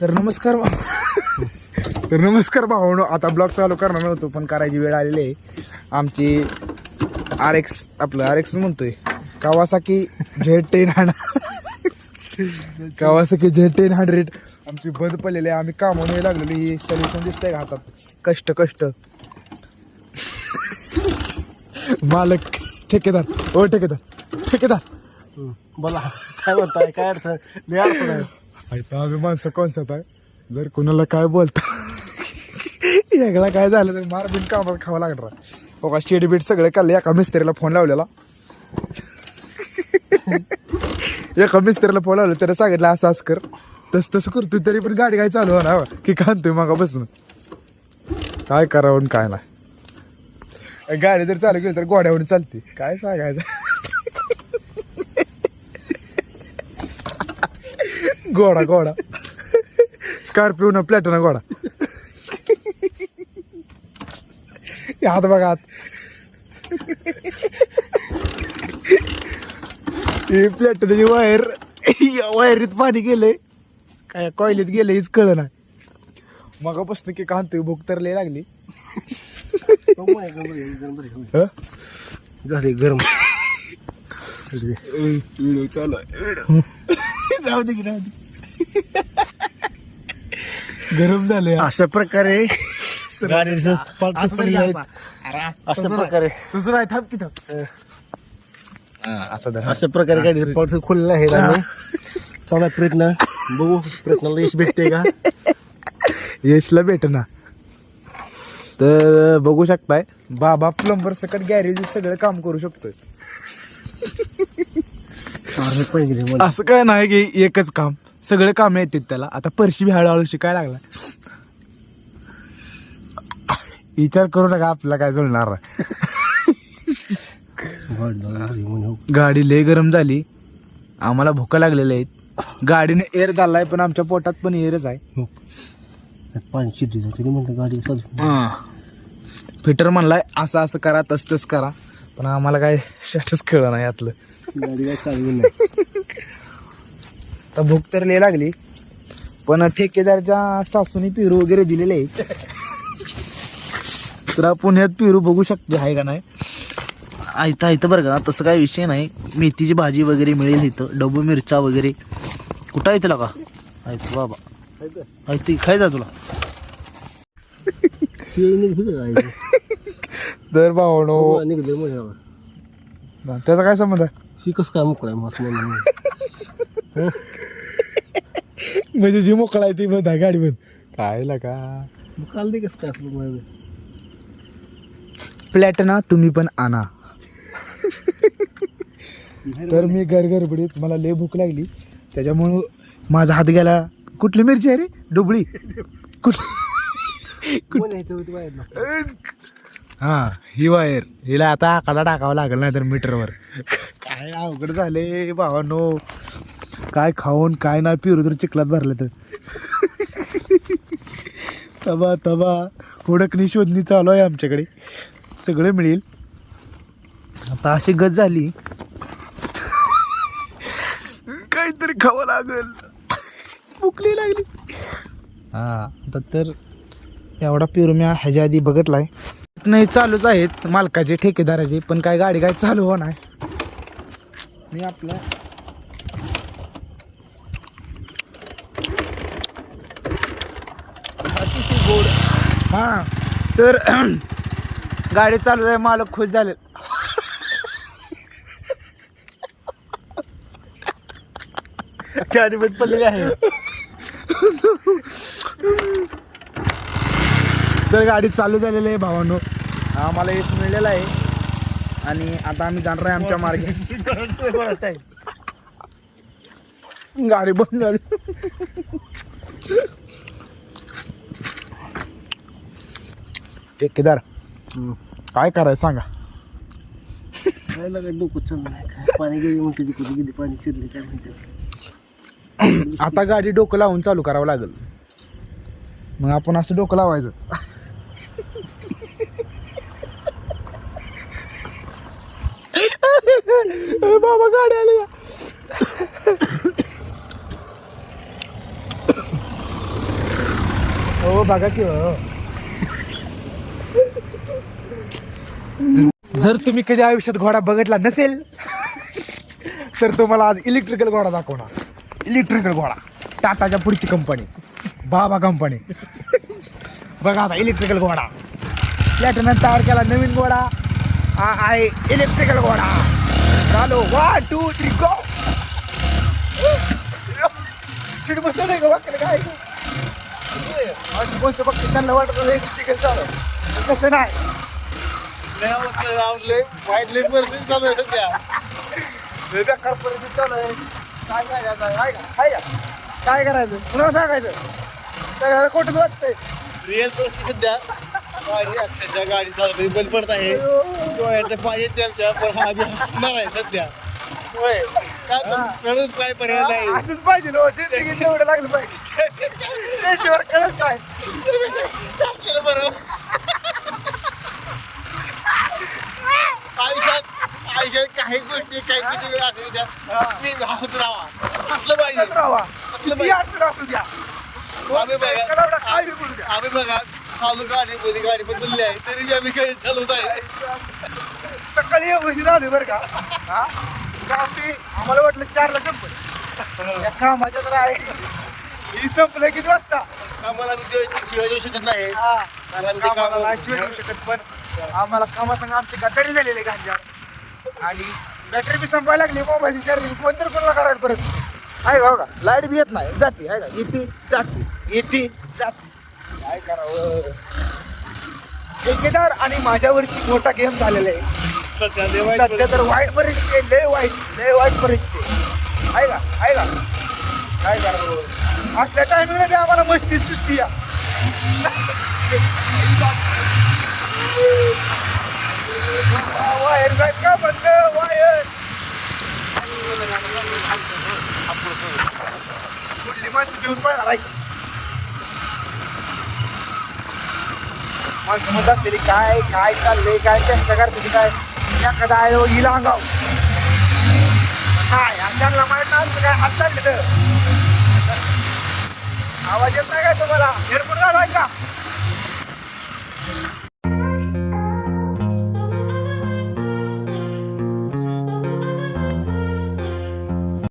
तर नमस्कार भावांनो. आता ब्लॉग चालू करणार नव्हतो पण करायची वेळ आलेली आहे. आमची आपलं RX म्हणतोय कावासाकी Z10 कावासाकी Z10 आमची बंद पडलेली आहे. आम्ही कामावून यायला लागलेली. ही सोल्युशन दिसतंय का हातात. कष्ट मालक ठेकेदार बोला काय म्हणताय, काय अडचण आहे? आम्ही माणसं कोणसात आहे. जर कोणाला काय बोलता याला काय झालं तर मार बिन कामाला खावं लागणार. बघा शेड बीट सगळं काढलं. एका मिस्त्रीला फोन लावलेला त्याला सांगितलं असं कर तसं करतोय तरी पण गाडी काय चालू होणार की खाणतोय मागा बसून. काय करावं काय नाही. गाडी जर चालू केली तर गोड्यावरून चालते. काय सांगायचं. घोडा स्कॉर्पिओ न प्लॅटोना घोडा. हात बघा हात. प्लॅटोनाची वायरीत पाणी गेलंय काय कॉयलीत गेलं हीच कळ नाही. मगापासून की कांतोय भूक तर लय लागली. झाले गरम व्हिडिओ चालू आहे. राहू दे गरम झाले. अशा प्रकारे गाडीचं अशा प्रकारे तुझं नाही थांब की अशा प्रकारे गाडीचं पार्ट खुललेलं आहे. आणि चांगला प्रयत्नाला यश भेटते का? यशला भेटना. तर बघू शकताय बाबा प्लंबर सकट गॅरेज सगळं काम करू शकतोय. असं काय नाही की एकच काम, सगळे काम येतात त्याला. आता परशी बी हळूहळू शिकायला लागला. विचार करू नका आपल्याला काय जुळणार. गाडी लय गरम झाली. आम्हाला भुका लागलेल्या आहेत. गाडीने एअर झालाय पण आमच्या पोटात पण एअरच आहे. पाणी शिटी म्हणतं गाडी फिटर म्हणलाय असं करा तसंच करा. पण आम्हाला काय शटच कळलं नाही यातलं. गाडी काय चालू नाही. तर भूक तर लय लागली. पण ठेकेदारच्या सासूने पेरू वगैरे दिलेले आहेत. तर पुण्यात पेरू बघू शकते आहे का नाही. इथं बरं का तसं काही विषय नाही. मेथीची भाजी वगैरे मिळेल इथं. डबू मिरचा वगैरे कुठं येते का ऐक बाबा ऐकते खायचा तुला. तर भावनो त्याचा काय संबंध आहे. शिकस काय मोकळा म्हणजे जी मोकळा आहे ती बंद आहे गाडी बंद. काय लागा काल दे कसं काय असलं. प्लॅटना तुम्ही पण आणा. तर मी गडबडीत मला लय भूक लागली त्याच्यामुळं माझा हात गेला. कुठली मिरची आहे रे. डुबळी हा ही वायर हिला आता आकडा टाकावा लागेल नाही तर मीटरवर. काय अवघड झाले भावानो. काय खाऊन काय नाही पिरू तर चिखलात भरलं तर तबा हुडकणी शोधणी चालू आहे आमच्याकडे. सगळं मिळेल. आता अशी गत झाली काहीतरी खावं लागेल. भुकली लागली. हा आता तर एवढा पेरू मी ह्याच्या आधी बघितलाय नाही. चालूच आहेत मालकाचे ठेकेदाराचे पण काय गाडी काय चालू होणार. मी आपला गोड हा तर गाडी चालू आहे. मालक खुश झाले. गाडी बंद पडलेली आहे. तर गाडी चालू झालेली आहे भावांनो. आम्हाला यश मिळलेलं आहे आणि आता आम्ही जाणार आहे आमच्या मार्गे. गाडी बंद झाली. ठेकेदार काय करायचं सांगा. डोकं चाललं पाणी गेली म्हणते तिकडे गेली पाणी शिरले काय म्हणते. आता गाडी डोकं लावून चालू करावं लागेल. मग आपण असं डोकं लावायचं. बाबा गाडी आली. हो बघा की हो. जर तुम्ही कधी आयुष्यात घोडा बघितला नसेल तर तुम्हाला आज इलेक्ट्रिकल घोडा दाखवणार. इलेक्ट्रिकल घोडा, टाटाच्या पुढची कंपनी, बाबा कंपनी. बघा आता इलेक्ट्रिकल घोडा प्लॅटिनम तयार केला नवीन घोडा हा आहे इलेक्ट्रिकल घोडा. चालो 1 2 3 गो. चिड बसलं नाही का वाकलं काय बस बघ त्यांना वाटत इलेक्ट्रिकल चालू कसं नाही. बेकार परिस्थिती चालू आहे. काय करायचं आहे का काय करायचं कुणाला सांगायचं सगळ्याला खोटंच वाटतंय. रिअल परिस्थिती सध्या गाडी अक्षरशः गाडी चालू बंद पडत आहे. डोळ्याचं पाणी त्यांच्या पण हा बी हसणार आहे सध्या. होय काय पर्याय नाही. असंच पाहिजे लो जिंदगी एवढं लागलं पाहिजे त्याच्यावर कळत काय केलं बरं आयुष्यात काही गोष्टी काही किती वेळ असू द्या मी हसत राहा हसलं पाहिजे राहा हसलं किती पाहिजे. अडचण असू द्या आम्ही बघा काय बी बोलू द्या. आम्ही बघा चालू गाडी पण बोलली आहे तरी बी आम्ही गाडी चालवत आहे. सकाळी उशीर आली बरं का हा आम्ही आम्हाला वाटलं 4ला संपलं या कामाच्या तर आहे ही संपलं किती वाजता आम्हाला शिवाय देऊ शकत नाही. हा कारण आम्ही ते कामाला काम- नाही शिवाय देऊ शकत पण आम्हाला कामासंग आमची गटारी झालेली गांजार आणि बॅटरी बी संपायला लागली मोबाईलची चार्जिंग कोणतरी कोणाला करायला परत आहे का लाईट बी येत नाही जाते आहे का येते जाते काय करावं. ठेकेदार आणि माझ्यावरती मोठा गेम झालेला आहे सध्या देवायचं सध्या तर वाईट परिस्थिती आहे. लय वाईट परिस्थिती आहे का काय करावं. असल्या टायमिंगला बी आम्हाला मस्ती सुस्ती या वायर जाईल का बंद वायर कुठली माणसं घेऊन पळणार आहे माणसं म्हणत असलेली काय चाललंय काय चेष्टा करते काय एखादा आहे हिला अंगाव काय त्यांना माहित नाही काय हात चालले तर आवाज येत नाही काय तुम्हाला एअरपोर्ट आहे का